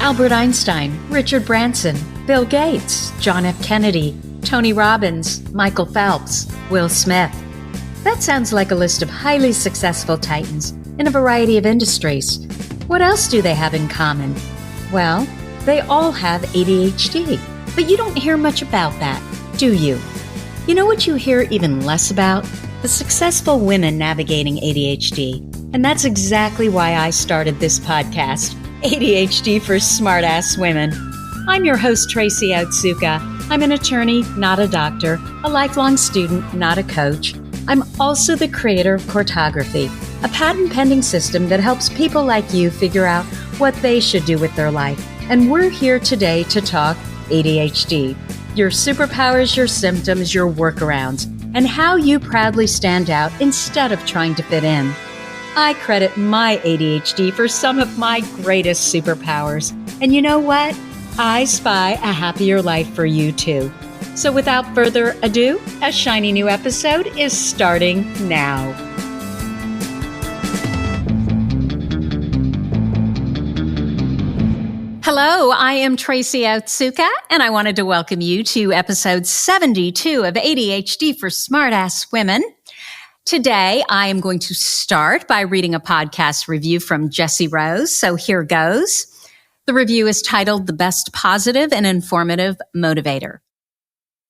Albert Einstein, Richard Branson, Bill Gates, John F. Kennedy, Tony Robbins, Michael Phelps, Will Smith. That sounds like a list of highly successful titans in a variety of industries. What else do they have in common? Well, they all have ADHD, but you don't hear much about that, do you? You know what you hear even less about? The successful women navigating ADHD. And that's exactly why I started this podcast, ADHD for Smartass Women. I'm your host, Tracy. I'm an attorney, not a doctor, a lifelong student, not a coach. I'm also the creator of Cortography, a patent-pending system that helps people like you figure out what they should do with their life. And we're here today to talk ADHD, your superpowers, your symptoms, your workarounds, and how you proudly stand out instead of trying to fit in. I credit my ADHD for some of my greatest superpowers. And you know what? I spy a happier life for you too. So without further ado, a shiny new episode is starting now. Hello, I am Tracy Otsuka, and I wanted to welcome you to episode 72 of ADHD for Smartass Women. Today, I am going to start by reading a podcast review from Jessie Rose, so here goes. The review is titled, The Best Positive and Informative Motivator.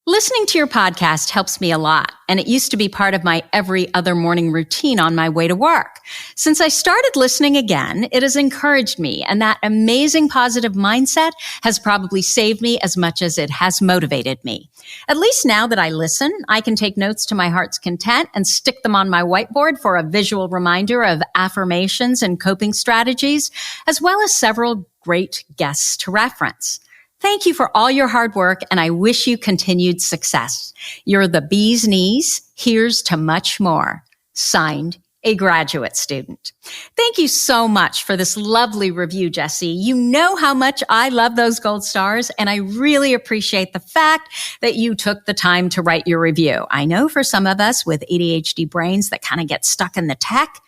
Listening to your podcast helps me a lot, and it used to be part of my every other morning routine on my way to work. Since I started listening again, it has encouraged me, and that amazing positive mindset has probably saved me as much as it has motivated me. At least now that I listen, I can take notes to my heart's content and stick them on my whiteboard for a visual reminder of affirmations and coping strategies, as well as several great guests to reference. Thank you for all your hard work, and I wish you continued success. You're the bee's knees. Here's to much more. Signed, a graduate student. Thank you so much for this lovely review, Jessie. You know how much I love those gold stars, and I really appreciate the fact that you took the time to write your review. I know for some of us with ADHD brains that kind of get stuck in the tech,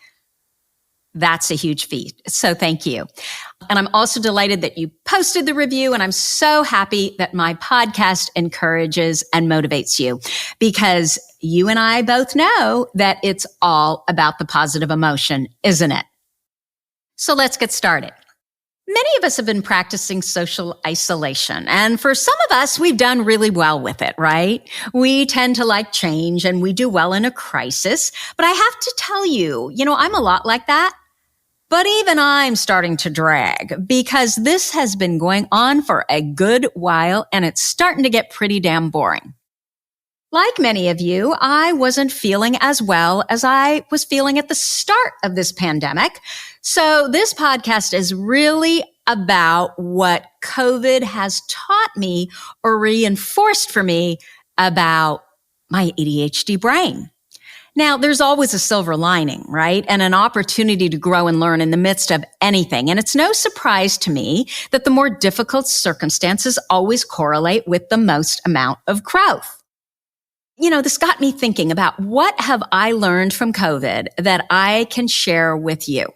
that's a huge feat. So thank you. And I'm also delighted that you posted the review, and I'm so happy that my podcast encourages and motivates you, because you and I both know that it's all about the positive emotion, isn't it? So let's get started. Many of us have been practicing social isolation, and for some of us, we've done really well with it, right? We tend to like change, and we do well in a crisis. But I have to tell you, I'm a lot like that. But even I'm starting to drag, because this has been going on for a good while, and it's starting to get pretty damn boring. Like many of you, I wasn't feeling as well as I was feeling at the start of this pandemic. So this podcast is really about what COVID has taught me or reinforced for me about my ADHD brain. Now, there's always a silver lining, right? And an opportunity to grow and learn in the midst of anything. And it's no surprise to me that the more difficult circumstances always correlate with the most amount of growth. This got me thinking about what have I learned from COVID that I can share with you?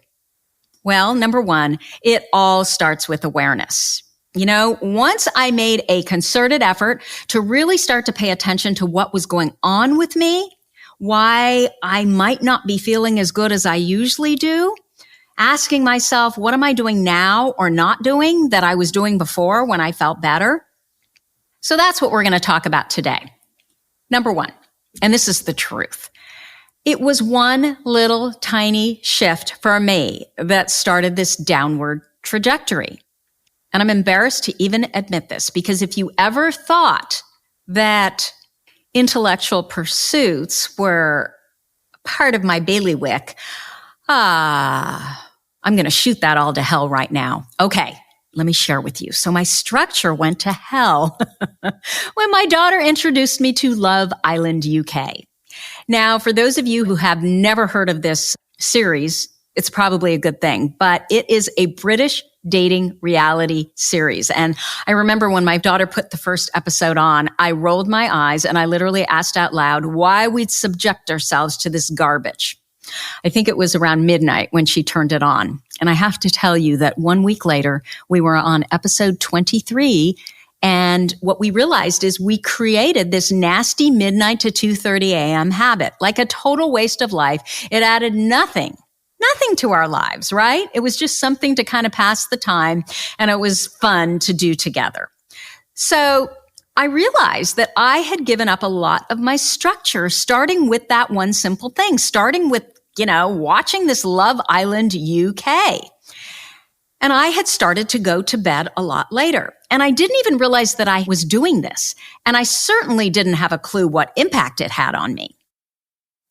Well, number one, it all starts with awareness. Once I made a concerted effort to really start to pay attention to what was going on with me, why I might not be feeling as good as I usually do, asking myself, what am I doing now or not doing that I was doing before when I felt better? So that's what we're going to talk about today. Number one, and this is the truth. It was one little tiny shift for me that started this downward trajectory. And I'm embarrassed to even admit this, because if you ever thought that intellectual pursuits were part of my bailiwick, I'm going to shoot that all to hell right now. Okay, let me share with you. So my structure went to hell when my daughter introduced me to Love Island UK. Now, for those of you who have never heard of this series, it's probably a good thing, but it is a British dating reality series. And I remember when my daughter put the first episode on, I rolled my eyes and I literally asked out loud why we'd subject ourselves to this garbage. I think it was around midnight when she turned it on. And I have to tell you that 1 week later, we were on episode 23. And what we realized is we created this nasty midnight to 2:30 a.m. habit, like a total waste of life. It added nothing to our lives, right? It was just something to kind of pass the time, and it was fun to do together. So I realized that I had given up a lot of my structure, starting with that one simple thing, starting with, watching this Love Island UK. And I had started to go to bed a lot later. And I didn't even realize that I was doing this. And I certainly didn't have a clue what impact it had on me.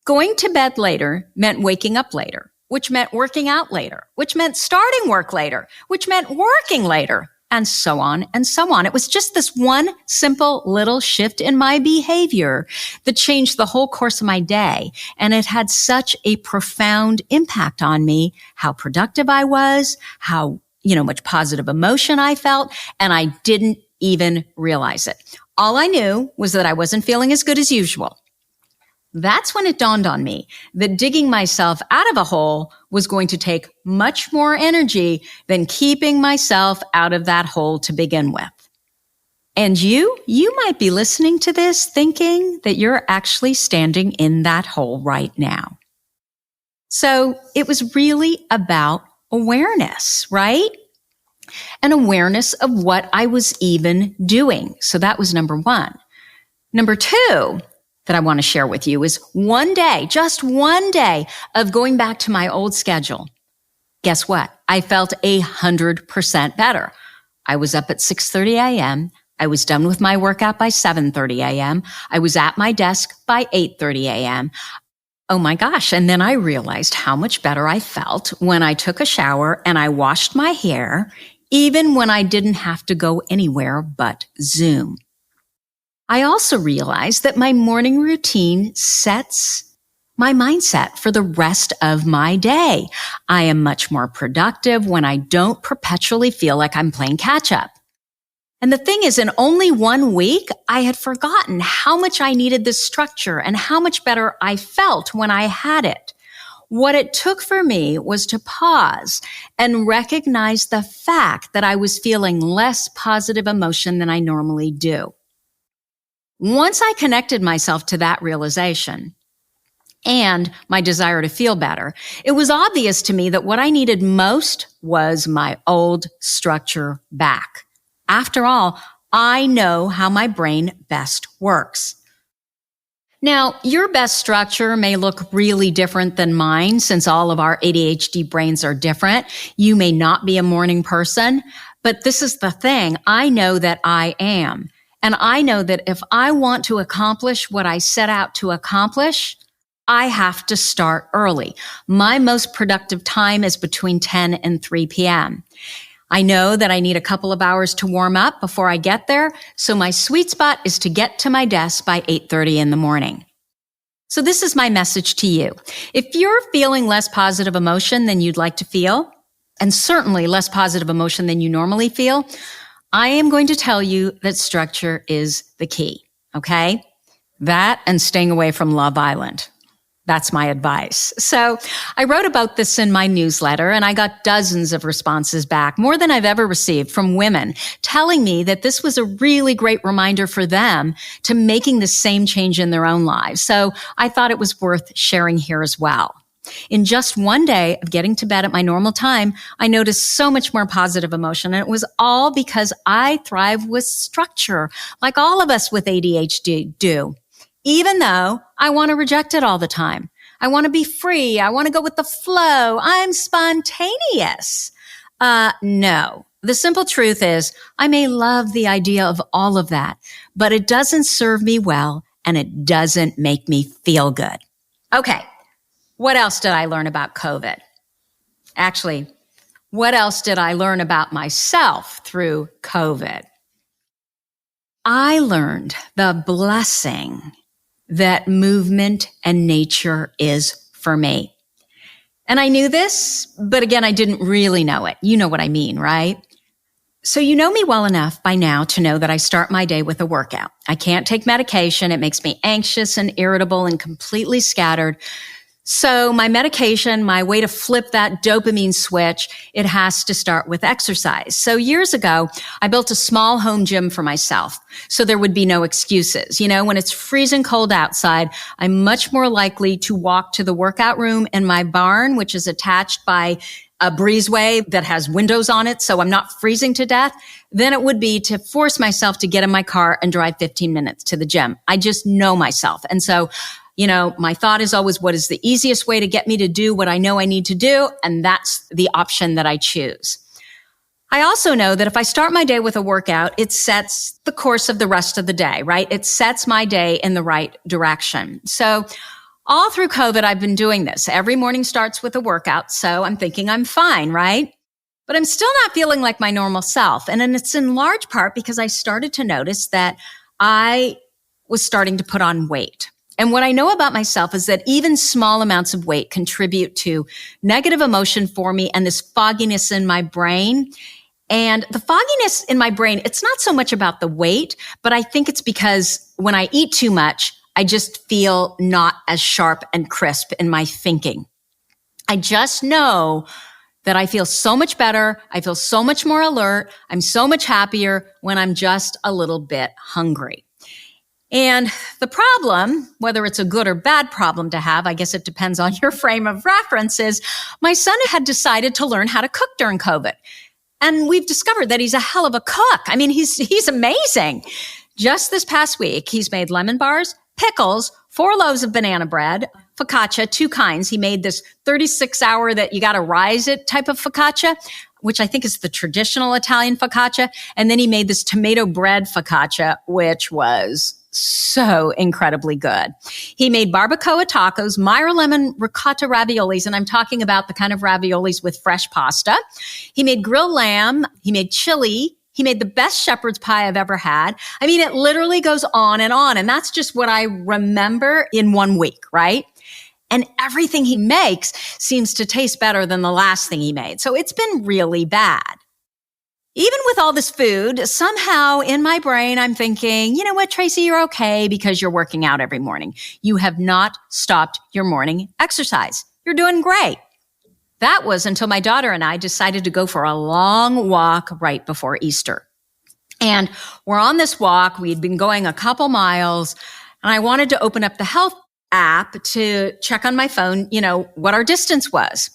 Going to bed later meant waking up later, which meant working out later, which meant starting work later, which meant working later, and so on and so on. It was just this one simple little shift in my behavior that changed the whole course of my day. And it had such a profound impact on me, how productive I was, how, much positive emotion I felt, and I didn't even realize it. All I knew was that I wasn't feeling as good as usual. That's when it dawned on me that digging myself out of a hole was going to take much more energy than keeping myself out of that hole to begin with. And you might be listening to this thinking that you're actually standing in that hole right now. So it was really about awareness, right? An awareness of what I was even doing. So that was number one. Number two that I want to share with you is just one day of going back to my old schedule. Guess what? I felt 100% better. I was up at 6:30 a.m. I was done with my workout by 7:30 a.m. I was at my desk by 8:30 a.m. Oh my gosh. And then I realized how much better I felt when I took a shower and I washed my hair, even when I didn't have to go anywhere but Zoom. I also realized that my morning routine sets my mindset for the rest of my day. I am much more productive when I don't perpetually feel like I'm playing catch up. And the thing is, in only 1 week, I had forgotten how much I needed this structure and how much better I felt when I had it. What it took for me was to pause and recognize the fact that I was feeling less positive emotion than I normally do. Once I connected myself to that realization and my desire to feel better, it was obvious to me that what I needed most was my old structure back. After all, I know how my brain best works. Now, your best structure may look really different than mine since all of our ADHD brains are different. You may not be a morning person, but this is the thing. I know that I am. And I know that if I want to accomplish what I set out to accomplish, I have to start early. My most productive time is between 10 and 3 p.m. I know that I need a couple of hours to warm up before I get there, so my sweet spot is to get to my desk by 8:30 in the morning. So this is my message to you. If you're feeling less positive emotion than you'd like to feel, and certainly less positive emotion than you normally feel, I am going to tell you that structure is the key, okay? That and staying away from Love Island. That's my advice. So I wrote about this in my newsletter, and I got dozens of responses back, more than I've ever received, from women telling me that this was a really great reminder for them to making the same change in their own lives. So I thought it was worth sharing here as well. In just one day of getting to bed at my normal time, I noticed so much more positive emotion, and it was all because I thrive with structure, like all of us with ADHD do. Even though I want to reject it all the time. I want to be free. I want to go with the flow. I'm spontaneous. No. The simple truth is I may love the idea of all of that, but it doesn't serve me well and it doesn't make me feel good. Okay. What else did I learn about COVID? Actually, what else did I learn about myself through COVID? I learned the blessing that movement and nature is for me. And I knew this, but again, I didn't really know it. You know what I mean, right? So you know me well enough by now to know that I start my day with a workout. I can't take medication. It makes me anxious and irritable and completely scattered. So my medication, my way to flip that dopamine switch, it has to start with exercise. So years ago, I built a small home gym for myself so there would be no excuses. When it's freezing cold outside, I'm much more likely to walk to the workout room in my barn, which is attached by a breezeway that has windows on it, so I'm not freezing to death, than it would be to force myself to get in my car and drive 15 minutes to the gym. I just know myself. And so my thought is always, what is the easiest way to get me to do what I know I need to do? And that's the option that I choose. I also know that if I start my day with a workout, it sets the course of the rest of the day, right? It sets my day in the right direction. So all through COVID, I've been doing this. Every morning starts with a workout. So I'm thinking I'm fine, right? But I'm still not feeling like my normal self. And then it's in large part because I started to notice that I was starting to put on weight. And what I know about myself is that even small amounts of weight contribute to negative emotion for me and this fogginess in my brain. And the fogginess in my brain, it's not so much about the weight, but I think it's because when I eat too much, I just feel not as sharp and crisp in my thinking. I just know that I feel so much better. I feel so much more alert. I'm so much happier when I'm just a little bit hungry. And the problem, whether it's a good or bad problem to have, I guess it depends on your frame of reference, is my son had decided to learn how to cook during COVID. And we've discovered that he's a hell of a cook. I mean, he's amazing. Just this past week, he's made lemon bars, pickles, 4 loaves of banana bread, focaccia, 2 kinds. He made this 36-hour that you got to rise it type of focaccia, which I think is the traditional Italian focaccia. And then he made this tomato bread focaccia, which was so incredibly good. He made barbacoa tacos, Meyer lemon ricotta raviolis, and I'm talking about the kind of raviolis with fresh pasta. He made grilled lamb. He made chili. He made the best shepherd's pie I've ever had. I mean, it literally goes on. And that's just what I remember in 1 week, right? And everything he makes seems to taste better than the last thing he made. So it's been really bad. Even with all this food, somehow in my brain, I'm thinking, you know what, Tracy, you're okay because you're working out every morning. You have not stopped your morning exercise. You're doing great. That was until my daughter and I decided to go for a long walk right before Easter. And we're on this walk. We'd been going a couple miles, and I wanted to open up the health app to check on my phone, what our distance was.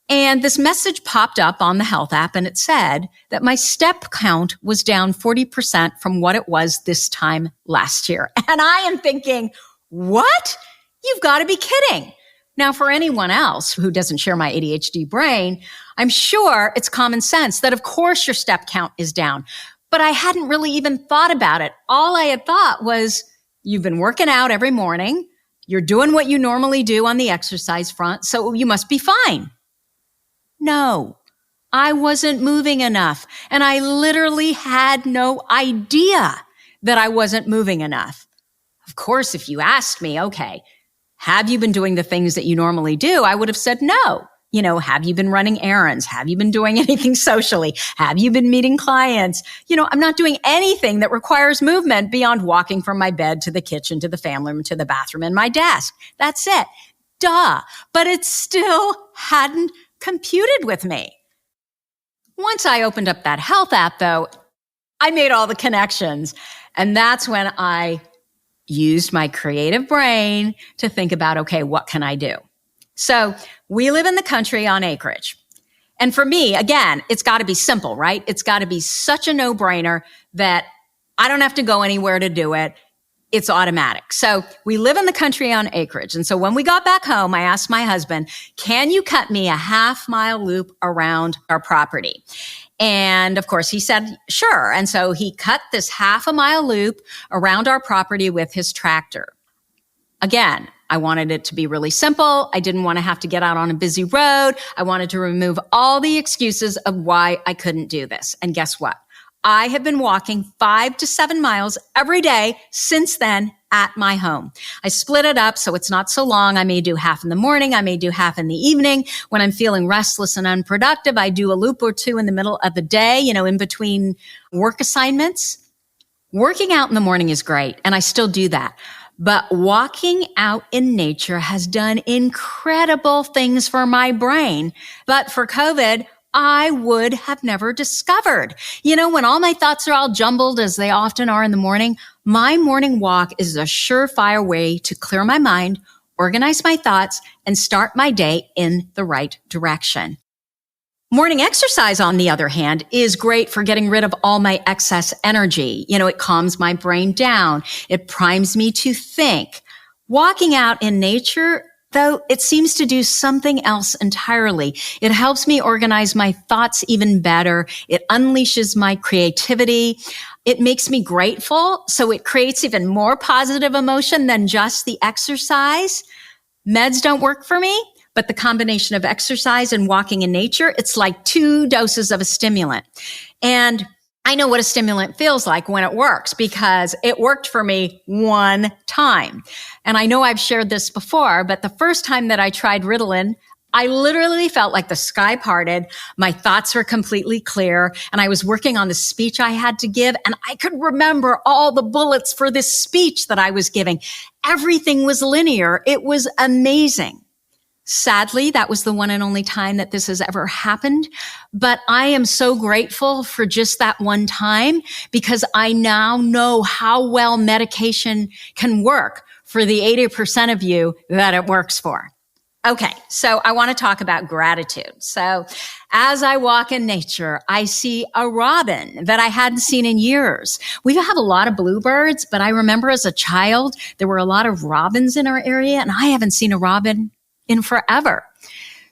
And this message popped up on the health app, and it said that my step count was down 40% from what it was this time last year. And I am thinking, what? You've got to be kidding. Now, for anyone else who doesn't share my ADHD brain, I'm sure it's common sense that, of course, your step count is down. But I hadn't really even thought about it. All I had thought was, you've been working out every morning. You're doing what you normally do on the exercise front, so you must be fine. No, I wasn't moving enough. And I literally had no idea that I wasn't moving enough. Of course, if you asked me, okay, have you been doing the things that you normally do? I would have said no. Have you been running errands? Have you been doing anything socially? Have you been meeting clients? I'm not doing anything that requires movement beyond walking from my bed to the kitchen, to the family room, to the bathroom, and my desk. That's it. Duh. But it still hadn't computed with me. Once I opened up that health app, though, I made all the connections. And that's when I used my creative brain to think about, okay, what can I do? So we live in the country on acreage. And for me, again, it's got to be simple, right? It's got to be such a no-brainer that I don't have to go anywhere to do it. It's automatic. So we live in the country on acreage. And so when we got back home, I asked my husband, can you cut me a half-mile loop around our property? And of course, he said, sure. And so he cut this half-a-mile loop around our property with his tractor. Again, I wanted it to be really simple. I didn't want to have to get out on a busy road. I wanted to remove all the excuses of why I couldn't do this. And guess what? I have been walking 5 to 7 miles every day since then at my home. I split it up so it's not so long. I may do half in the morning. I may do half in the evening. When I'm feeling restless and unproductive, I do a loop or two in the middle of the day, in between work assignments. Working out in the morning is great, and I still do that. but walking out in nature has done incredible things for my brain. But for COVID, I would have never discovered. When all my thoughts are all jumbled, as they often are in the morning, my morning walk is a surefire way to clear my mind, organize my thoughts, and start my day in the right direction. Morning exercise, on the other hand, is great for getting rid of all my excess energy. It calms my brain down. It primes me to think. Walking out in nature, though, it seems to do something else entirely. It helps me organize my thoughts even better. It unleashes my creativity. It makes me grateful, so it creates even more positive emotion than just the exercise. Meds don't work for me, but the combination of exercise and walking in nature, it's like 2 doses of a stimulant. And I know what a stimulant feels like when it works because it worked for me one time. And I know I've shared this before, but the first time that I tried Ritalin, I literally felt like the sky parted. My thoughts were completely clear, and I was working on the speech I had to give, and I could remember all the bullets for this speech that I was giving. Everything was linear. It was amazing. Sadly, that was the one and only time that this has ever happened. But I am so grateful for just that one time because I now know how well medication can work for the 80% of you that it works for. Okay, so I want to talk about gratitude. So as I walk in nature, I see a robin that I hadn't seen in years. We have a lot of bluebirds, but I remember as a child, there were a lot of robins in our area, and I haven't seen a robin in forever.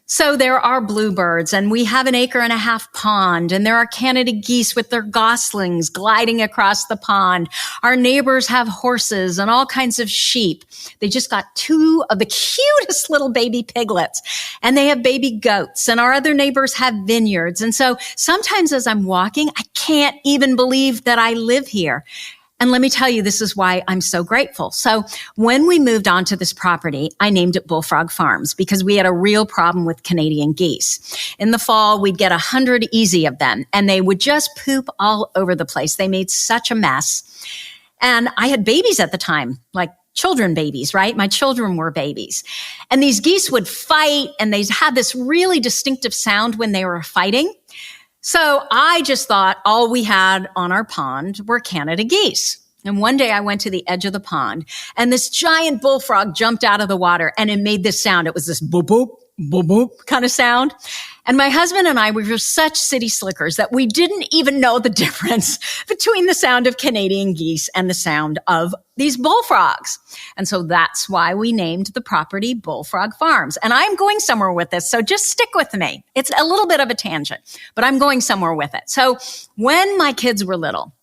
So there are bluebirds, and we have an 1.5 acre pond, and there are Canada geese with their goslings gliding across the pond. Our neighbors have horses and all kinds of sheep. They just got 2 of the cutest little baby piglets, and they have baby goats, and our other neighbors have vineyards. And so sometimes as I'm walking, I can't even believe that I live here. And let me tell you, this is why I'm so grateful. So when we moved onto this property, I named it Bullfrog Farms because we had a real problem with Canadian geese. In the fall, we'd get 100 easy of them, and they would just poop all over the place. They made such a mess. And I had babies at the time, like children babies, right? My children were babies. And these geese would fight, and they had this really distinctive sound when they were fighting. So I just thought all we had on our pond were Canada geese. And one day I went to the edge of the pond, and this giant bullfrog jumped out of the water, and it made this sound. It was this boop, boop, boop, boop kind of sound. And my husband and I, we were such city slickers that we didn't even know the difference between the sound of Canadian geese and the sound of these bullfrogs. And so that's why we named the property Bullfrog Farms. And I'm going somewhere with this, so just stick with me. It's a little bit of a tangent, but I'm going somewhere with it. So when my kids were little,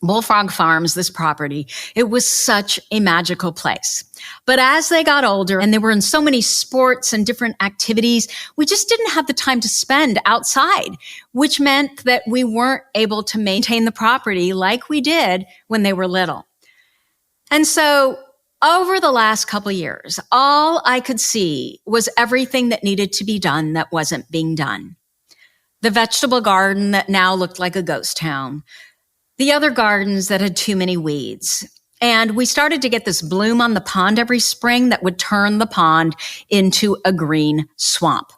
Bullfrog Farms, this property, it was such a magical place. But as they got older and they were in so many sports and different activities, we just didn't have the time to spend outside, which meant that we weren't able to maintain the property like we did when they were little. And so over the last couple of years, all I could see was everything that needed to be done that wasn't being done. The vegetable garden that now looked like a ghost town, the other gardens that had too many weeds. And we started to get this bloom on the pond every spring that would turn the pond into a green swamp.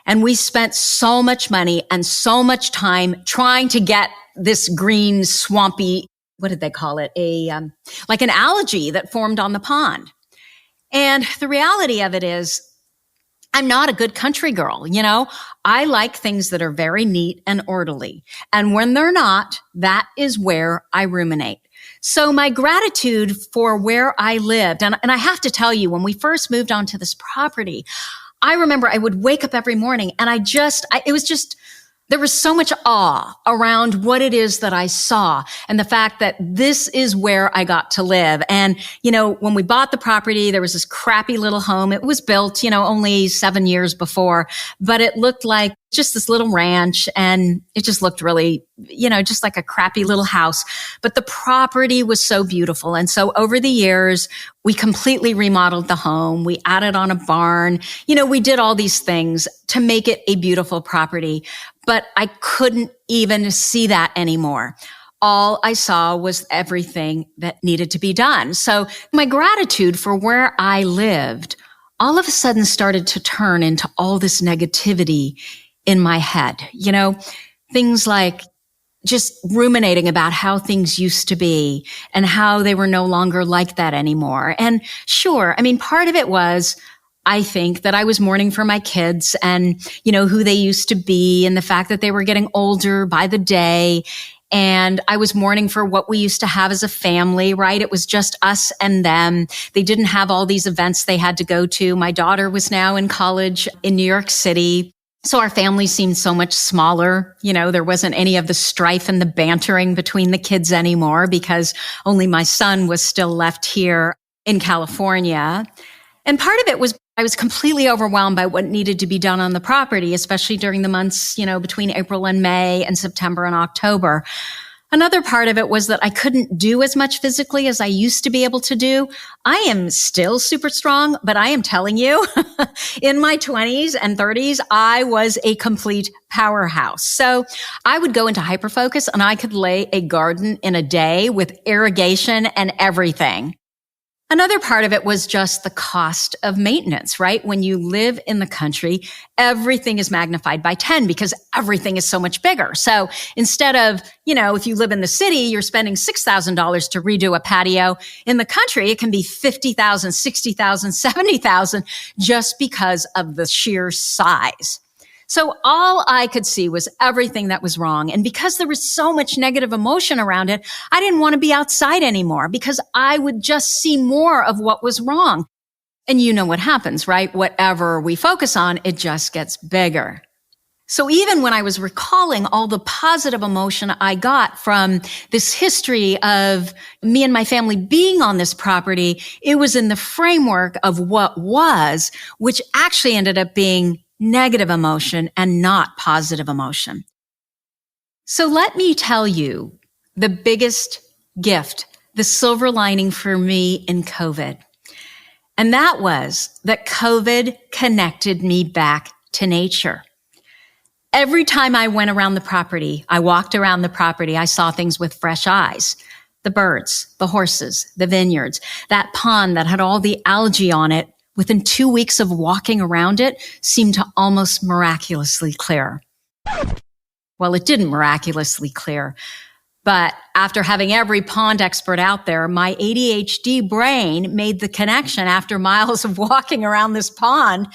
And we spent so much money and so much time trying to get this green swampy, what did they call it? Like an algae that formed on the pond. And the reality of it is, I'm not a good country girl, you know. I like things that are very neat and orderly. And when they're not, that is where I ruminate. So my gratitude for where I lived, and I have to tell you, when we first moved onto this property, I remember I would wake up every morning and there was so much awe around what it is that I saw and the fact that this is where I got to live. And, you know, when we bought the property, there was this crappy little home. It was built, you know, only 7 years before, but it looked like just this little ranch, and it just looked really, you know, just like a crappy little house. But the property was so beautiful. And so over the years, we completely remodeled the home. We added on a barn. You know, we did all these things to make it a beautiful property, but I couldn't even see that anymore. all I saw was everything that needed to be done. So my gratitude for where I lived all of a sudden started to turn into all this negativity in my head. Things like just ruminating about how things used to be and how they were no longer like that anymore. And sure, part of it was, I think, that I was mourning for my kids and, who they used to be and the fact that they were getting older by the day. And I was mourning for what we used to have as a family, right? It was just us and them. They didn't have all these events they had to go to. My daughter was now in college in New York City. So our family seemed so much smaller. There wasn't any of the strife and the bantering between the kids anymore because only my son was still left here in California. And part of it was I was completely overwhelmed by what needed to be done on the property, especially during the months, between April and May and September and October. Another part of it was that I couldn't do as much physically as I used to be able to do. I am still super strong, but I am telling you, in my 20s and 30s, I was a complete powerhouse. So I would go into hyperfocus and I could lay a garden in a day with irrigation and everything. Another part of it was just the cost of maintenance, right? When you live in the country, everything is magnified by 10 because everything is so much bigger. So instead of, if you live in the city, you're spending $6,000 to redo a patio. In the country, it can be $50,000, $60,000, $70,000 just because of the sheer size. So all I could see was everything that was wrong. And because there was so much negative emotion around it, I didn't want to be outside anymore because I would just see more of what was wrong. And you know what happens, right? Whatever we focus on, it just gets bigger. So even when I was recalling all the positive emotion I got from this history of me and my family being on this property, it was in the framework of what was, which actually ended up being negative emotion and not positive emotion. So let me tell you the biggest gift, the silver lining for me in COVID. And that was that COVID connected me back to nature. Every time I went around the property, I walked around the property, I saw things with fresh eyes. The birds, the horses, the vineyards, that pond that had all the algae on it, within 2 weeks of walking around it, seemed to almost miraculously clear. Well, it didn't miraculously clear, but after having every pond expert out there, my ADHD brain made the connection after miles of walking around this pond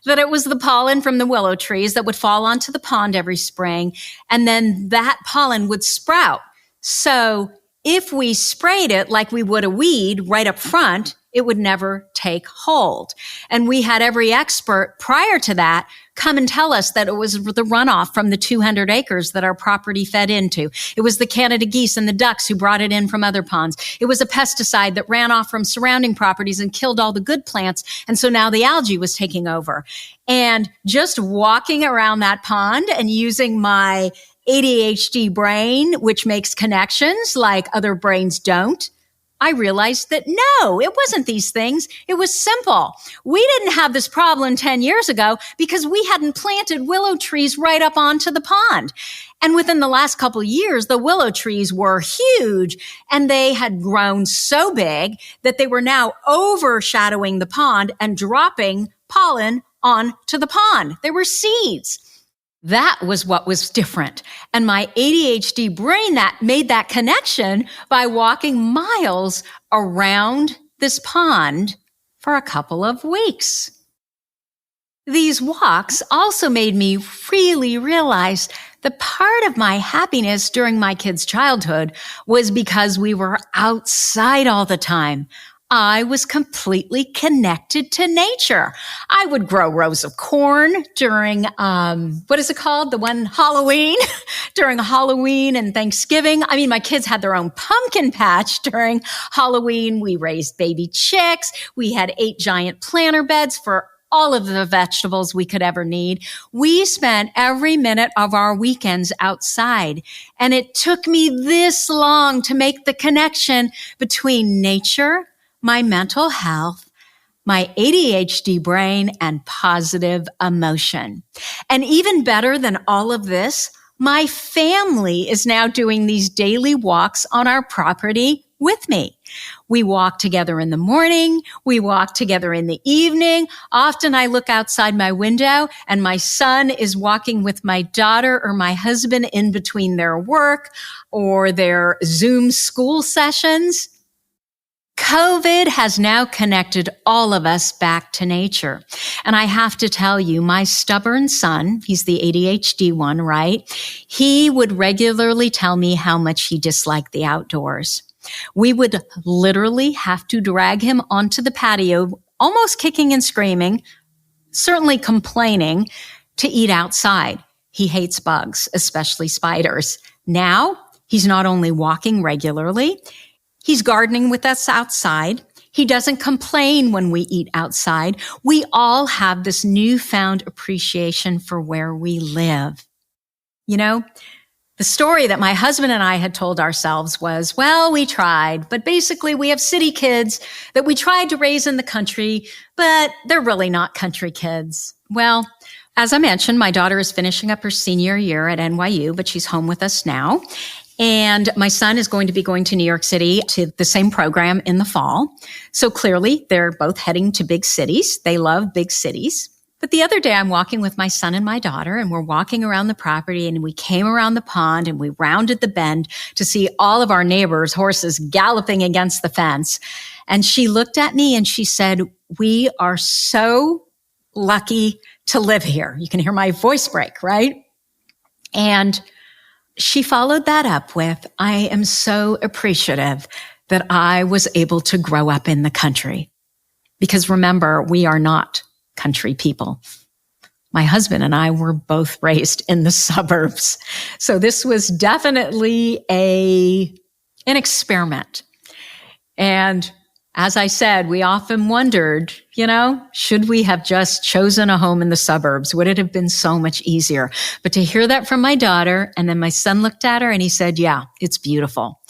that it was the pollen from the willow trees that would fall onto the pond every spring, and then that pollen would sprout. So if we sprayed it like we would a weed right up front, it would never take hold. And we had every expert prior to that come and tell us that it was the runoff from the 200 acres that our property fed into. It was the Canada geese and the ducks who brought it in from other ponds. It was a pesticide that ran off from surrounding properties and killed all the good plants. And so now the algae was taking over. And just walking around that pond and using my ADHD brain, which makes connections like other brains don't, I realized that no, it wasn't these things. It was simple. We didn't have this problem 10 years ago because we hadn't planted willow trees right up onto the pond. And within the last couple of years, the willow trees were huge and they had grown so big that they were now overshadowing the pond and dropping pollen onto the pond. They were seeds. That was what was different. And my ADHD brain that made that connection by walking miles around this pond for a couple of weeks. These walks also made me really realize that part of my happiness during my kids' childhood was because we were outside all the time. I was completely connected to nature. I would grow rows of corn during, what is it called? The one Halloween, during Halloween and Thanksgiving. I mean, my kids had their own pumpkin patch during Halloween. We raised baby chicks. We had 8 giant planter beds for all of the vegetables we could ever need. We spent every minute of our weekends outside. And it took me this long to make the connection between nature, my mental health, my ADHD brain, and positive emotion. And even better than all of this, My family is now doing these daily walks on our property with me. We walk together in the morning. We walk together in the evening. Often I look outside my window and my son is walking with my daughter or my husband in between their work or their Zoom school sessions. COVID has now connected all of us back to nature. And I have to tell you, my stubborn son, he's the ADHD one, right? He would regularly tell me how much he disliked the outdoors. We would literally have to drag him onto the patio, almost kicking and screaming, certainly complaining, to eat outside. He hates bugs, especially spiders. Now, he's not only walking regularly, he's gardening with us outside. He doesn't complain when we eat outside. We all have this newfound appreciation for where we live. You know, the story that my husband and I had told ourselves was, well, we tried, but basically we have city kids that we tried to raise in the country, but they're really not country kids. Well, as I mentioned, my daughter is finishing up her senior year at NYU, but she's home with us now. And my son is going to be going to New York City to the same program in the fall. So clearly they're both heading to big cities. They love big cities. But the other day I'm walking with my son and my daughter and we're walking around the property and we came around the pond and we rounded the bend to see all of our neighbors' horses galloping against the fence. And she looked at me and she said, "We are so lucky to live here." You can hear my voice break, right? And she followed that up with, "I am so appreciative that I was able to grow up in the country." Because remember, we are not country people. My husband and I were both raised in the suburbs. So this was definitely an experiment. And as I said, we often wondered, should we have just chosen a home in the suburbs? Would it have been so much easier? But to hear that from my daughter, and then my son looked at her and he said, "Yeah, it's beautiful."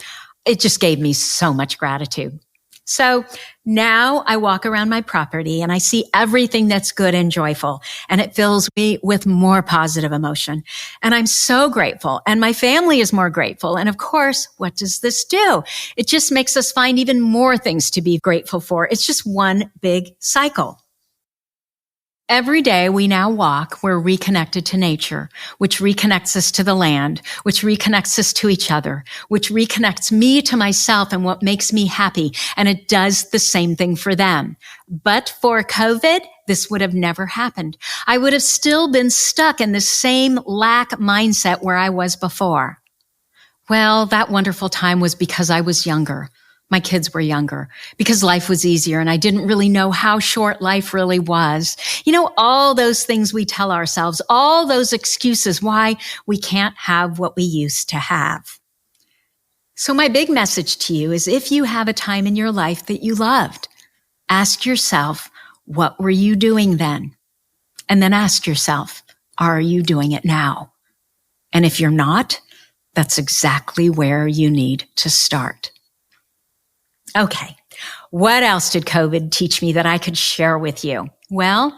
It just gave me so much gratitude. So now I walk around my property and I see everything that's good and joyful, and it fills me with more positive emotion. And I'm so grateful, and my family is more grateful. And of course, what does this do? It just makes us find even more things to be grateful for. It's just one big cycle. Every day we now walk, we're reconnected to nature, which reconnects us to the land, which reconnects us to each other, which reconnects me to myself and what makes me happy. And it does the same thing for them. But for COVID, this would have never happened. I would have still been stuck in the same lack mindset where I was before. Well, that wonderful time was because I was younger. My kids were younger, because life was easier and I didn't really know how short life really was. All those things we tell ourselves, all those excuses why we can't have what we used to have. So my big message to you is, if you have a time in your life that you loved, ask yourself, what were you doing then? And then ask yourself, are you doing it now? And if you're not, that's exactly where you need to start. Okay, what else did COVID teach me that I could share with you? Well,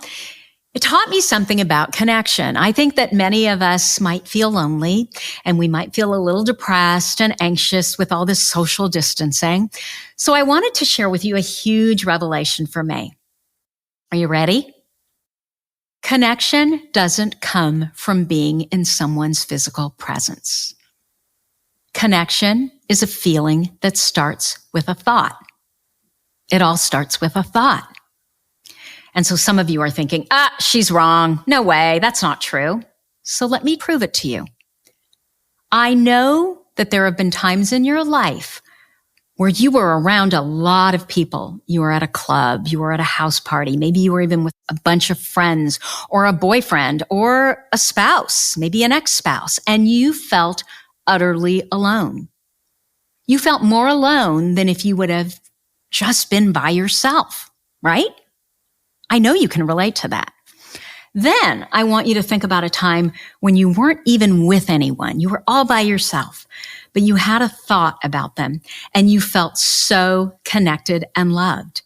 it taught me something about connection. I think that many of us might feel lonely and we might feel a little depressed and anxious with all this social distancing. So I wanted to share with you a huge revelation for me. Are you ready? Connection doesn't come from being in someone's physical presence. Connection is a feeling that starts with a thought. It all starts with a thought. And so some of you are thinking, she's wrong. No way. That's not true. So let me prove it to you. I know that there have been times in your life where you were around a lot of people. You were at a club, you were at a house party, maybe you were even with a bunch of friends or a boyfriend or a spouse, maybe an ex-spouse, and you felt utterly alone. You felt more alone than if you would have just been by yourself, right? I know you can relate to that. Then I want you to think about a time when you weren't even with anyone. You were all by yourself, but you had a thought about them and you felt so connected and loved.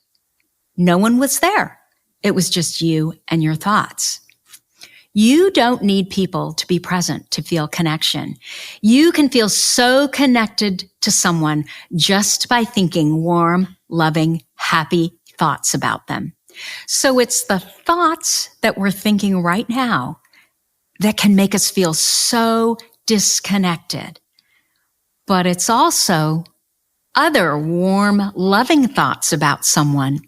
No one was there. It was just you and your thoughts. You don't need people to be present to feel connection. You can feel so connected to someone just by thinking warm, loving, happy thoughts about them. So it's the thoughts that we're thinking right now that can make us feel so disconnected. But it's also other warm, loving thoughts about someone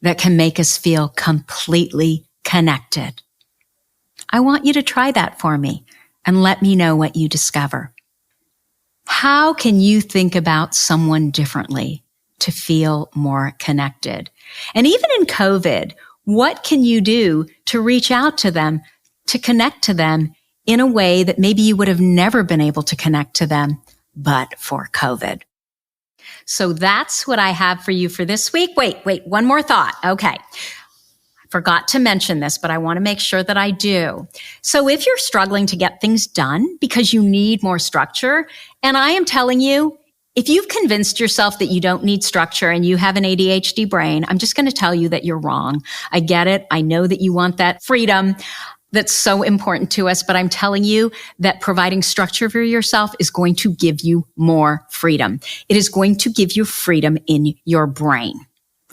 that can make us feel completely connected. I want you to try that for me and let me know what you discover. How can you think about someone differently to feel more connected? And even in COVID, what can you do to reach out to them, to connect to them in a way that maybe you would have never been able to connect to them but for COVID? So that's what I have for you for this week. Wait, one more thought. Okay. I forgot to mention this, but I want to make sure that I do. So if you're struggling to get things done because you need more structure, and I am telling you, if you've convinced yourself that you don't need structure and you have an ADHD brain, I'm just going to tell you that you're wrong. I get it. I know that you want that freedom that's so important to us, but I'm telling you that providing structure for yourself is going to give you more freedom. It is going to give you freedom in your brain.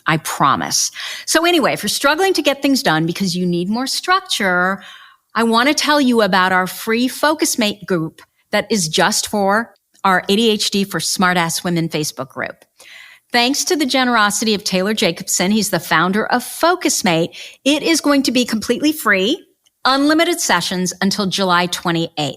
I promise. So anyway, if you're struggling to get things done because you need more structure, I want to tell you about our free FocusMate group that is just for our ADHD for Smartass Women Facebook group. Thanks to the generosity of Taylor Jacobson, he's the founder of FocusMate, it is going to be completely free. Unlimited sessions until July 28th.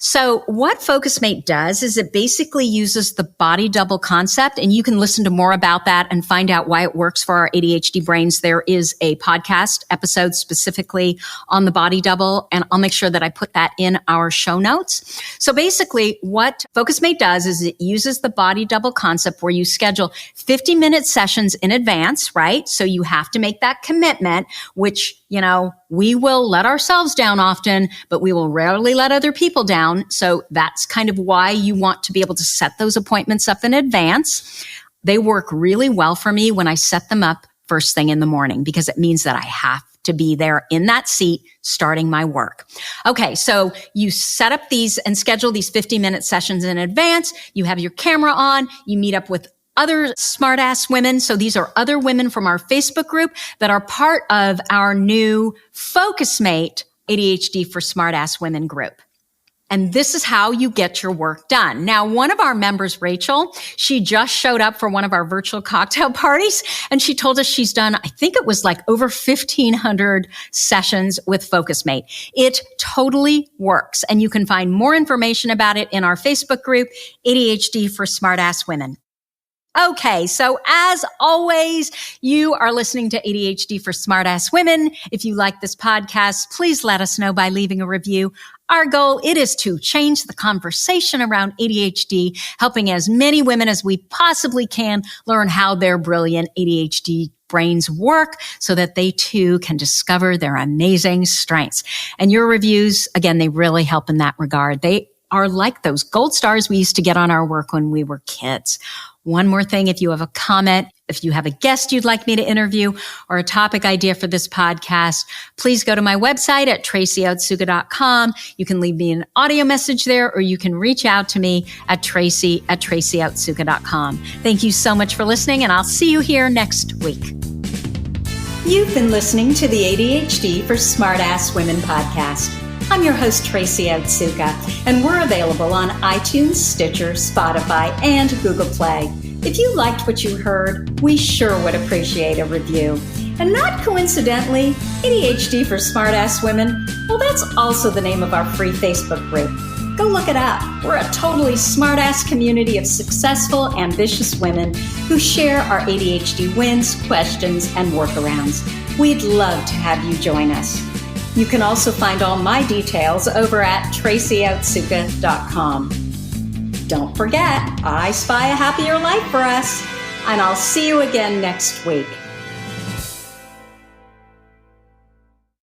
So what FocusMate does is it basically uses the body double concept, and you can listen to more about that and find out why it works for our ADHD brains. There is a podcast episode specifically on the body double, and I'll make sure that I put that in our show notes. So basically what FocusMate does is it uses the body double concept where you schedule 50-minute sessions in advance, right? So you have to make that commitment, which, we will let ourselves down often, but we will rarely let other people down. So that's kind of why you want to be able to set those appointments up in advance. They work really well for me when I set them up first thing in the morning because it means that I have to be there in that seat starting my work. Okay, so you set up these and schedule these 50-minute sessions in advance. You have your camera on. You meet up with other smartass women. So these are other women from our Facebook group that are part of our new FocusMate ADHD for Smartass Women group. And this is how you get your work done. Now, one of our members, Rachel, she just showed up for one of our virtual cocktail parties, and she told us she's done, I think it was like over 1,500 sessions with FocusMate. It totally works, and you can find more information about it in our Facebook group, ADHD for Smartass Women. Okay, so as always, you are listening to ADHD for Smartass Women. If you like this podcast, please let us know by leaving a review. Our goal, it is to change the conversation around ADHD, helping as many women as we possibly can learn how their brilliant ADHD brains work so that they too can discover their amazing strengths. And your reviews, again, they really help in that regard. They are like those gold stars we used to get on our work when we were kids. One more thing, if you have a comment, if you have a guest you'd like me to interview or a topic idea for this podcast, please go to my website at tracyotsuka.com. You can leave me an audio message there, or you can reach out to me at tracyotsuka.com. Thank you so much for listening, and I'll see you here next week. You've been listening to the ADHD for Smartass Women podcast. I'm your host, Tracy Otsuka, and we're available on iTunes, Stitcher, Spotify, and Google Play. If you liked what you heard, we sure would appreciate a review. And not coincidentally, ADHD for Smartass Women, well, that's also the name of our free Facebook group. Go look it up. We're a totally smartass community of successful, ambitious women who share our ADHD wins, questions, and workarounds. We'd love to have you join us. You can also find all my details over at tracyotsuka.com. Don't forget, I spy a happier life for us, and I'll see you again next week.